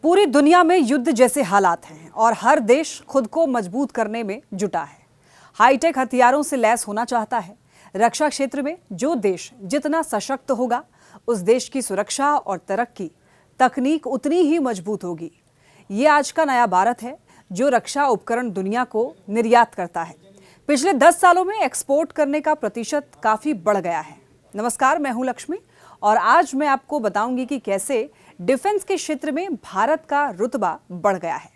पूरी दुनिया में युद्ध जैसे हालात हैं और हर देश खुद को मजबूत करने में जुटा है। हाईटेक हथियारों से लैस होना चाहता है। रक्षा क्षेत्र में जो देश जितना सशक्त होगा, उस देश की सुरक्षा और तरक्की तकनीक उतनी ही मजबूत होगी। ये आज का नया भारत है जो रक्षा उपकरण दुनिया को निर्यात करता है। पिछले 10 सालों में एक्सपोर्ट करने का प्रतिशत काफी बढ़ गया है। नमस्कार, मैं हूं लक्ष्मी और आज मैं आपको बताऊंगी कि कैसे डिफेंस के क्षेत्र में भारत का रुतबा बढ़ गया है।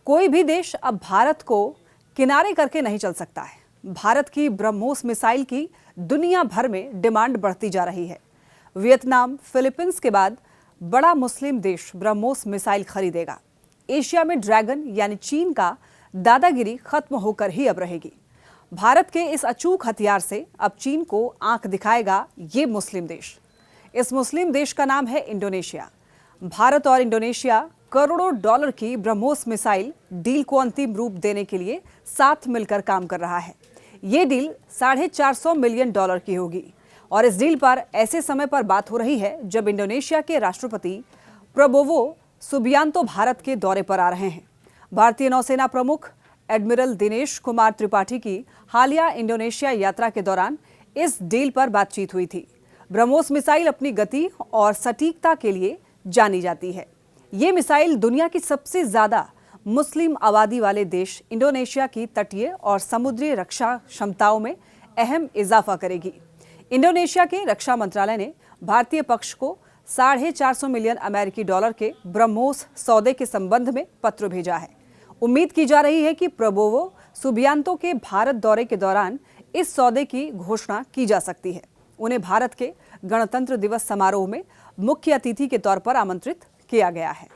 कोई भी देश अब भारत को किनारे करके नहीं चल सकता है। भारत की ब्रह्मोस मिसाइल की दुनिया भर में डिमांड बढ़ती जा रही है। वियतनाम, फिलीपींस के बाद बड़ा मुस्लिम देश ब्रह्मोस मिसाइल खरीदेगा। एशिया में ड्रैगन यानी चीन का दादागिरी खत्म होकर ही अब रहेगी। भारत के इस अचूक हथियार से अब चीन को आंख दिखाएगा ये मुस्लिम देश। इस मुस्लिम देश का नाम है इंडोनेशिया। भारत और इंडोनेशिया करोड़ों डॉलर की ब्रह्मोस मिसाइल डील को अंतिम रूप देने के लिए साथ मिलकर काम कर रहा है। ये डील $450 मिलियन की होगी और इस डील पर ऐसे समय पर बात हो रही है जब इंडोनेशिया के राष्ट्रपति प्रबोवो सुबियांतो भारत के दौरे पर आ रहे हैं। भारतीय नौसेना प्रमुख एडमिरल दिनेश कुमार त्रिपाठी की हालिया इंडोनेशिया यात्रा के दौरान इस डील पर बातचीत हुई थी। ब्रह्मोस मिसाइल अपनी गति और सटीकता के लिए जानी जाती है। ये मिसाइल दुनिया की सबसे ज्यादा मुस्लिम आबादी वाले देश इंडोनेशिया की तटीय और समुद्री रक्षा क्षमताओं में अहम इजाफा करेगी। इंडोनेशिया के रक्षा मंत्रालय ने भारतीय पक्ष को $450 मिलियन के ब्रह्मोस सौदे के संबंध में पत्र भेजा है। उम्मीद की जा रही है कि प्रबोवो सुबियांतो के भारत दौरे के दौरान इस सौदे की घोषणा की जा सकती है। उन्हें भारत के गणतंत्र दिवस समारोह में मुख्य अतिथि के तौर पर आमंत्रित किया गया है।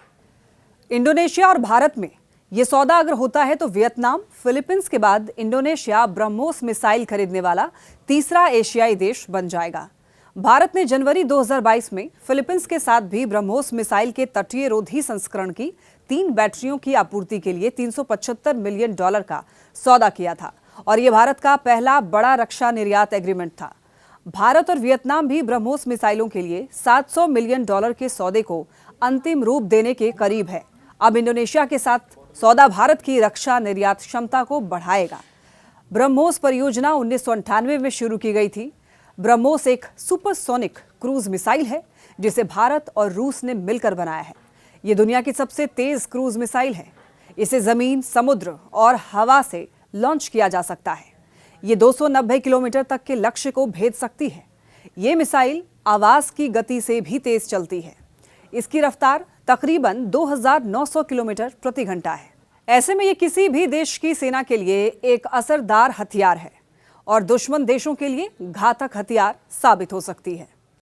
इंडोनेशिया और भारत में यह सौदा अगर होता है तो वियतनाम, फिलीपींस के बाद इंडोनेशिया ब्रह्मोस मिसाइल खरीदने वाला तीसरा एशियाई देश बन जाएगा। भारत ने जनवरी 2022 में फिलीपींस के साथ भी ब्रह्मोस मिसाइल के तटीय रोधी संस्करण की 3 बैटरियों की आपूर्ति के लिए $375 मिलियन का सौदा किया था और यह भारत का पहला बड़ा रक्षा निर्यात एग्रीमेंट था। भारत और वियतनाम भी ब्रह्मोस मिसाइलों के लिए $700 मिलियन के सौदे को अंतिम रूप देने के करीब है। अब इंडोनेशिया के साथ सौदा भारत की रक्षा निर्यात क्षमता को बढ़ाएगा। ब्रह्मोस परियोजना 1998 में शुरू की गई थी। ब्रह्मोस एक सुपरसोनिक क्रूज मिसाइल है जिसे भारत और रूस ने मिलकर बनाया है। ये दुनिया की सबसे तेज क्रूज मिसाइल है। इसे जमीन, समुद्र और हवा से लॉन्च किया जा सकता है। ये 290 किलोमीटर तक के लक्ष्य को भेद सकती है। ये मिसाइल आवाज की गति से भी तेज चलती है। इसकी रफ्तार तकरीबन 2900 किलोमीटर प्रति घंटा है। ऐसे में ये किसी भी देश की सेना के लिए एक असरदार हथियार है और दुश्मन देशों के लिए घातक हथियार साबित हो सकती है।